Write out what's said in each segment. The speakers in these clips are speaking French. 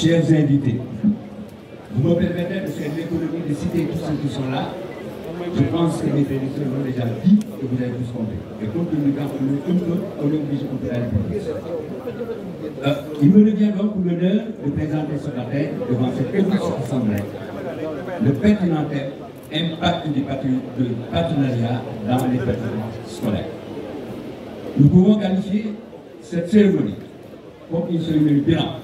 chers invités, vous me permettez de faire l'économie de citer tous ceux qui sont là. Je pense que les bénéficiaires l'ont déjà dit que vous avez tous compris. Et compte tenu du temps, on est obligé de faire il me revient donc pour l'honneur de présenter ce matin devant cette auguste assemblée le pertinent impact du partenariat dans les performances scolaires. Nous pouvons qualifier cette cérémonie comme une cérémonie bilan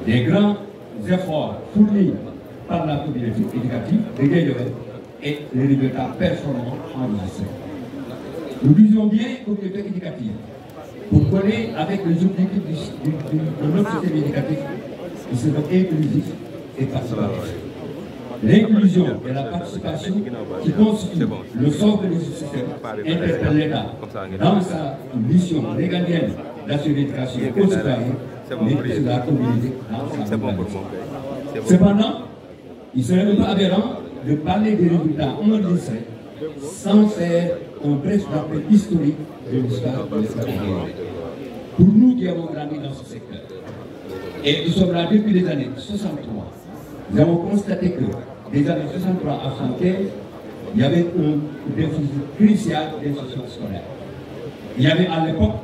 des grands efforts fournis par la communauté éducative de Guédiawaye et les résultats performants enregistrés. Nous disons bien communauté éducative pour coller avec les objectifs de notre système éducatif qui se veut inclusif et participatif. L'inclusion et la participation qui constituent le socle de ce système interpelle l'État dans sa mission régalienne d'assurer l'éducation aux citoyens, mais aussi la communauté dans sa globalité. Cependant, il serait un peu aberrant de parler des résultats enregistrés sans faire un bref rappel historique de l'histoire de l'espace. Pour nous qui avons grandi dans ce secteur, et nous sommes là depuis les années 63, nous avons constaté que des années 63 à 75, il y avait un déficit crucial d'instruction scolaire. Il y avait à l'époque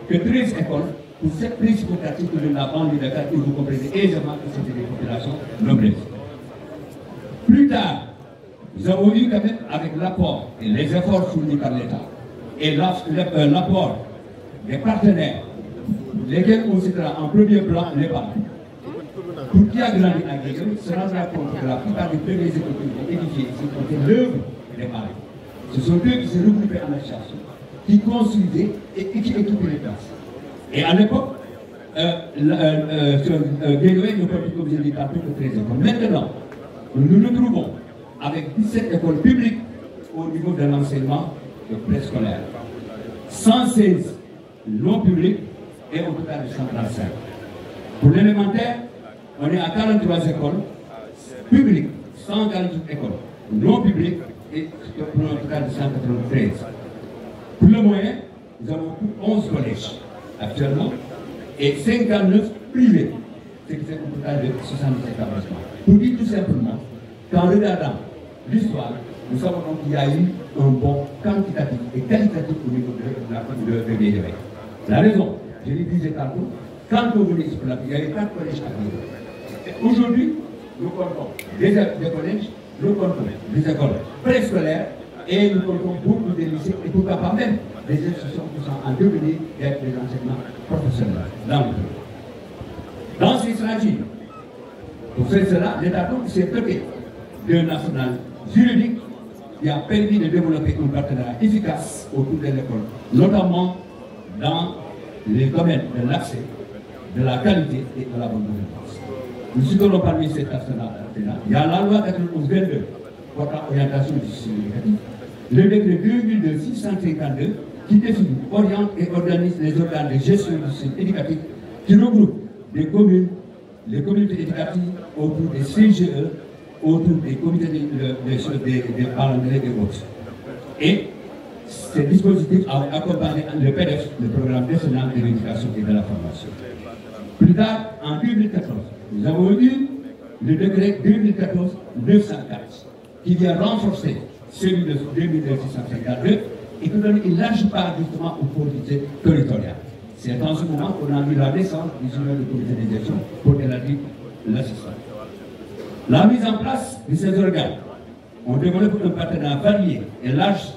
que 13 écoles pour cette principaux quartiers de la banlieue de Dakar, et vous comprenez aisément que c'était des populations nombreuses. Plus tard, nous avons eu quand même avec l'apport et les efforts fournis par l'État et l'apport des partenaires, lesquels on citera en premier plan les parents. Pour qui a grandi à Guédiawaye se rendra compte que la plupart des premiers écoles édifiées sont l'œuvre des parents. Ce sont eux qui se regroupaient en association, qui construisaient et qui équipaient les classes. Et à l'époque, Guédiawaye ne peut plus, comme je l'ai dit tantôt, que 13 écoles. Maintenant, nous nous retrouvons avec 17 écoles publiques au niveau de l'enseignement préscolaire, 116 non publics et au total de 135. Pour l'élémentaire, on est à 43 écoles publiques, 148 écoles non publiques et pour un total de 193. Pour le moyen, nous avons 11 collèges actuellement et 59 privés, ce qui fait un total de 70 établissements. Pour dire tout simplement qu'en regardant l'histoire, nous savons qu'il y a eu un bond quantitatif et qualitatif au niveau de Guédiawaye. La raison, je l'ai dit tantôt, quand on voulait exploiter, il y avait 4 collèges à Guédiawaye. Aujourd'hui, nous comptons des collèges, nous comptons des écoles préscolaires et nous comptons beaucoup de lycées et pourquoi pas même des institutions qui sont en devenir d'être des enseignements professionnels dans le pays. Dans ces stratégies, pour faire cela, l'État s'est doté d'un national juridique qui a permis de développer un partenariat efficace autour de l'école, notamment dans les domaines de l'accès, de la qualité et de la bonne gouvernance. Nous citerons parmi ces partenaires. Il y a la loi 91-22 portant orientation du système éducatif, le décret 2002-652 qui définit, oriente et organise les organes de gestion du système éducatif qui regroupe des communes, les communautés éducatives autour des CGE, autour des comités des parents d'élèves et autres. Et ces dispositifs ont accompagné le PDF, le programme national de l'éducation et de la formation. Plus tard, en 2014, nous avons eu le décret 2014-904 qui vient renforcer celui de 2002-652 et qui donne une large part justement aux politiques territoriales. C'est dans ce moment qu'on a mis la naissance du unions de comité de gestion pour élargir l'assistance. La mise en place de ces organes, on développe un partenariat varié et large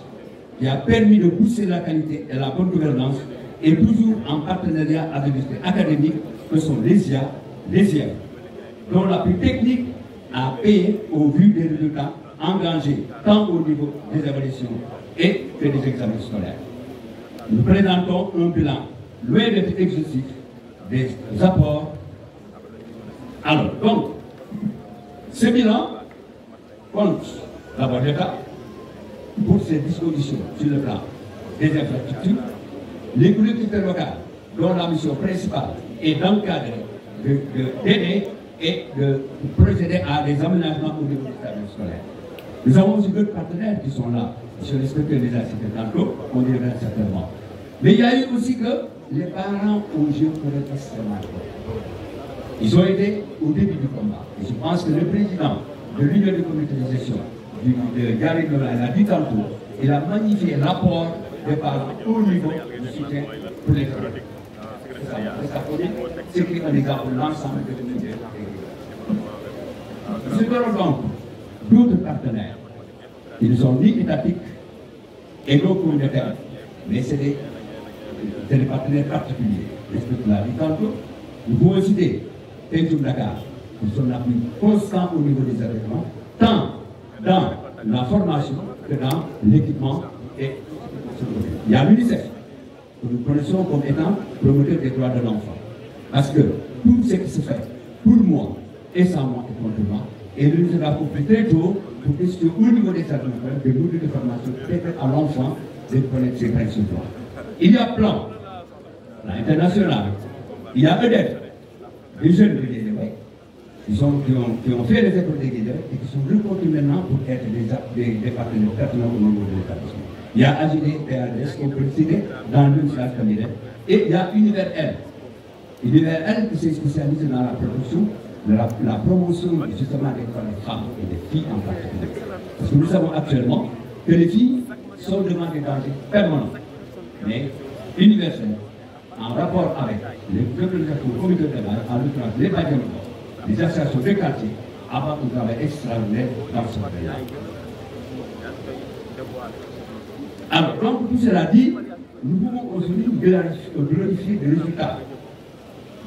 qui a permis de pousser la qualité et la bonne gouvernance et toujours en partenariat avec les académiques que sont les IA, les IEF, dont la plus technique a payé au vu des résultats engagés tant au niveau des évaluations et que des examens scolaires. Nous présentons un bilan loin d'être exhaustif des apports. Alors, donc, ce bilan compte d'abord l'État pour ses dispositions sur le plan des infrastructures, les collectivités locales dont la mission principale est d'encadrer, d'aider et de procéder à des aménagements au niveau des établissements scolaires. Nous avons aussi d'autres partenaires qui sont là. Je l'inspecteur des cité tantôt, on y reviendra certainement. Mais il y a eu aussi que les parents ont joué pour être extrêmement importants. Ils ont été au début du combat. Et je pense que le président de l'Union des comités de gestion, de Gary Nolan, l'a dit tantôt, il a magnifié l'apport des parents au niveau du soutien pour les femmes. C'est qui un exemple pour l'ensemble de l'unité. Nous avons donc d'autres partenaires. Ils ne sont ni étatiques et non communautaires, mais c'est des partenaires particuliers. Je l'a dit tantôt. Nous pouvons citer Tenjoum Dakar, qui sont l'appui constant au niveau des événements, tant dans la formation que dans l'équipement. Et il y a l'UNICEF, que nous connaissons comme étant promoteur des droits de l'enfant. Parce que tout ce qui se fait pour moi et sans moi et contre moi, et l'UNICEF a compris très tôt pour que au niveau des événements, des modules de formation permettent à l'enfant de connaître ses principes. Il y a plan, l'international, il y a EDEF, des jeunes de Guédiawaye, qui ont fait les écoles de Guédiawaye et qui sont reconnus maintenant pour être des partenaires pertinents au niveau de l'établissement. Il y a AGD, PADS, qu'on peut citer dans l'université familiale, et il y a Univers L. Univers L qui s'est spécialisé dans la promotion, la promotion justement des droits des femmes et des filles en particulier. Parce que nous savons actuellement que les filles sont devant des dangers permanents. Mais universel, en rapport avec les organisations communautaires de base, en l'occurrence les bâtiments, les associations de quartier, avant un travail extraordinaire dans ce pays. Alors, donc, tout cela dit, nous pouvons aujourd'hui glorifier des résultats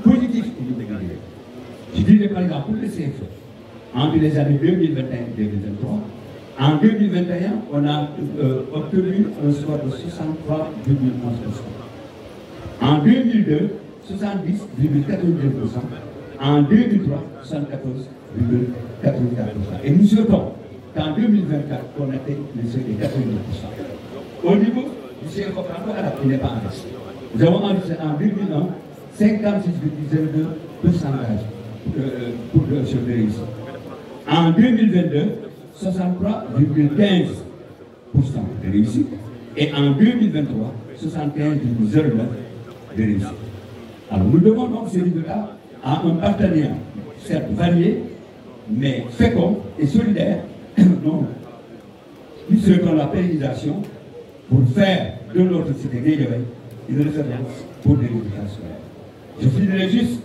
positifs au niveau de Guédiawaye. Je dirais par exemple pour le CFE, entre les années 2021 et 2023, en 2021, on a obtenu un score de 63,11%. En 2002, 70,82%. En 2003, 74,84%. Et nous souhaitons qu'en 2024, on atteigne le seuil de 82%. Au niveau du CFE franco-arabe, il n'est pas enregistré. Nous avons enregistré en 2001 56,02% pour le réussite. En 2022, 63,15% de réussite. Et en 2023, 75,09% de réussite. Alors nous devons donc ces résultats à un partenariat, certes varié, mais fécond et solidaire. Donc, nous souhaitons la pérennisation pour faire de notre cité Guédiawaye une référence pour des résultats scolaires. Je finirai juste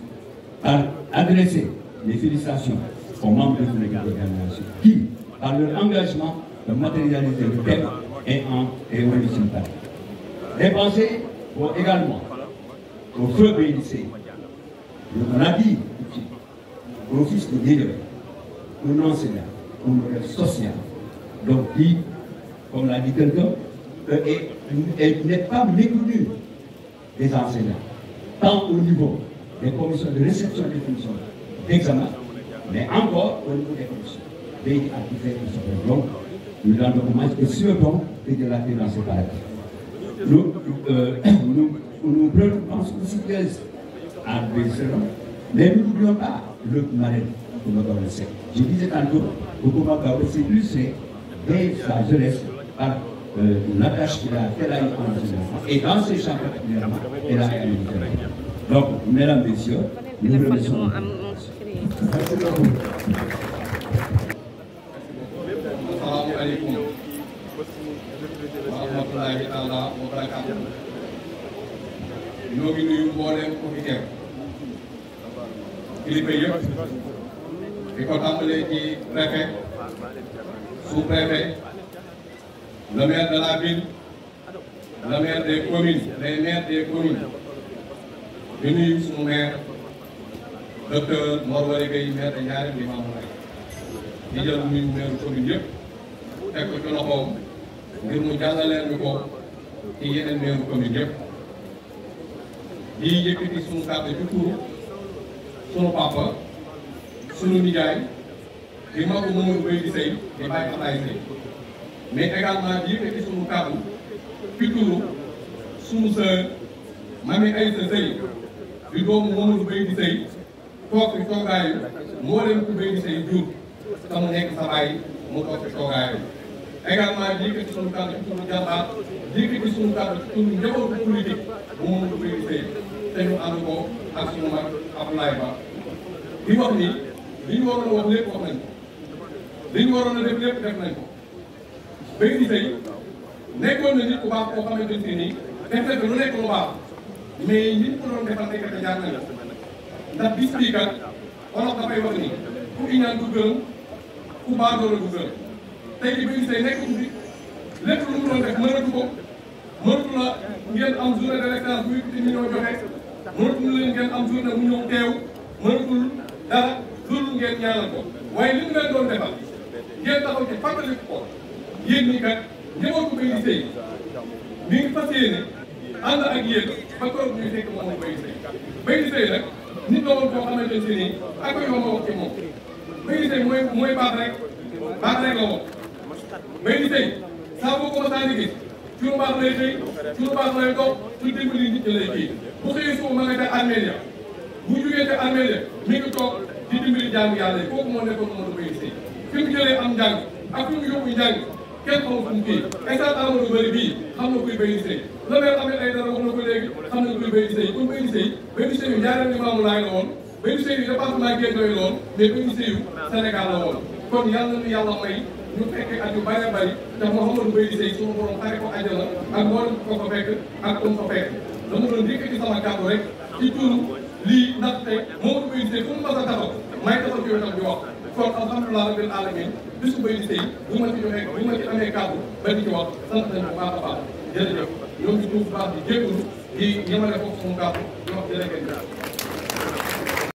par adresser les félicitations aux membres de l'organisation qui, par leur engagement, de matérialiser le thème et au municipal. Les pensées vont également au feu BNC. On a dit au fils de Guédiawaye, un enseignant, un modèle social, donc qui, comme l'a dit quelqu'un, n'est pas méconnu des enseignants, tant au niveau des commissions de réception des fonctions d'examen, mais encore au niveau des commissions. Pays a fait une super longue. Nous rendons hommage et souhaitons que de la paix dans ce paradis. Nous prenons aussi à Besséron, mais nous n'oublions pas le marraine pour notre adolescent. Je disais tantôt, au Kouma Gao s'est illustré dès sa jeunesse par l'attache qu'elle a eu en général. Et dans ces champs particulièrement, elle a eu une. Donc, mesdames, messieurs, nous vous remercions. Merci beaucoup. Assalamu alaikum wa rahmatullahi taala wa barakatuh. Ñoo ngi nuyu mbooleem ku fi teew kilifa yëpp di ko tàmbalee ci préfet, sous-préfet, le maire de la ville, le maire des communes, les maires des communes. Di nuyu sunu maire docteur Mor Wari Gueye, maire de Ndiarème Limamoulaye. Di jël nuyu maire commune yëpp teg ko ci loxoom ngir mu jàllaleel ñu ko ci yeneen maire commune yëpp. Di yëkkati sunu kàddu ci turu sunu papa sunu nijaay di magu Mamadou Gueye di sëy di bàyyi Ablaye Sëy, mais également di yëkkati sunu kàddu ci turu sunu sœur Mami Aïssa Sëy di doomu Mamadou Gueye di sëy toog fi toogaayu moo leen ku Gueye di sëy jur te mu nekk sa baay mu toog fi toogaayu. Également di yëkkati sunu kàddu ci turu jàmbaar di yëkkati sunu kàddu ci turu njabootu politique bu Mamadou Gueye di sëy te ñu ànd ko ak sunu mag Abdoulaye Ba li wax nii li ñu waroon a wax lépp wax nañ ko li ñu waroon a def lépp def nañ ko Baye di tey nekkoon na nit ku baax koo xamante ne nii def na lu nekk lu baax mais ñi ko doon defal nekkati jaar nañ la ndax bis bii kat wolof dafay wax ni ku iñaan du gërëm ku baadoolo du gërëm tey di Baye tey nekkatu fi lépp lu mu doon def mënatu ko mënatu la ngeen am journée de l'excellence bu yëkkati million joxe mënatul leen ngeen am journée bu ñëw teew mënatul dara loolu ngeen ñaanal ko waaye li mu leen doon defal ngeen taxaw ci fàttali ko yéen ñi kat njabootu Baye di Seye mi ngi fas yéene ànd ak yéen ba toog ñuy fekk moom Baye di Seye Baye di Seye nag nit la woon koo xamante ne si nii ak ko yomb a wax ci moom Baye di Seye mooy baax rek la woon Baye di Seye saa boo ko mosaan di gis ci lu baax lay xëy ci lu baax lay dox ci dimbali nit ñi lay kii bu xëyee suba ma nga ca armée ya bu jugee ca armée ya mi ngi toog di dimbali jaamu yàlla yi kooku moo nekkoon Mamadou Baye di Seye fi mu jëlee am njàng ak fi mu yóbbu njàng kenn xamul fu mu kii instant Amadou Bari bii xam na kuy Baye di Seye la mel amee ay dara wax na ko léegi xam nañ kuy Baye di Seye kon Baye di Seye yu ñaareel Limaamu Laay la woon Baye di Seye yu département Guédiawaye la woon mais Baye di Seye yu Sénégal la woon kon yàlla na yàlla may ñu fekkee at yu bari bari te Mouhamadou Baye di Seye suñu borom xare ko àjjana ak mboolem ko fa fekk ak comme fa fekk dama doon yëkkati sama kàddu rek ci turu lii ndaxte Mouhamadou Baye di Seye fu mu mas a taxaw may taxaw ci wetam di wax kon alhamdulilah rabbil alamin bisu Baye di Seye bu ma ci joxee bu ma ci amee kàddu ba di ci wax sant nañu bu baax a baax jërëjëf ñoom ñu tuub baax di jégalu di yemale foofu suñu kàddu di wax jërëjëf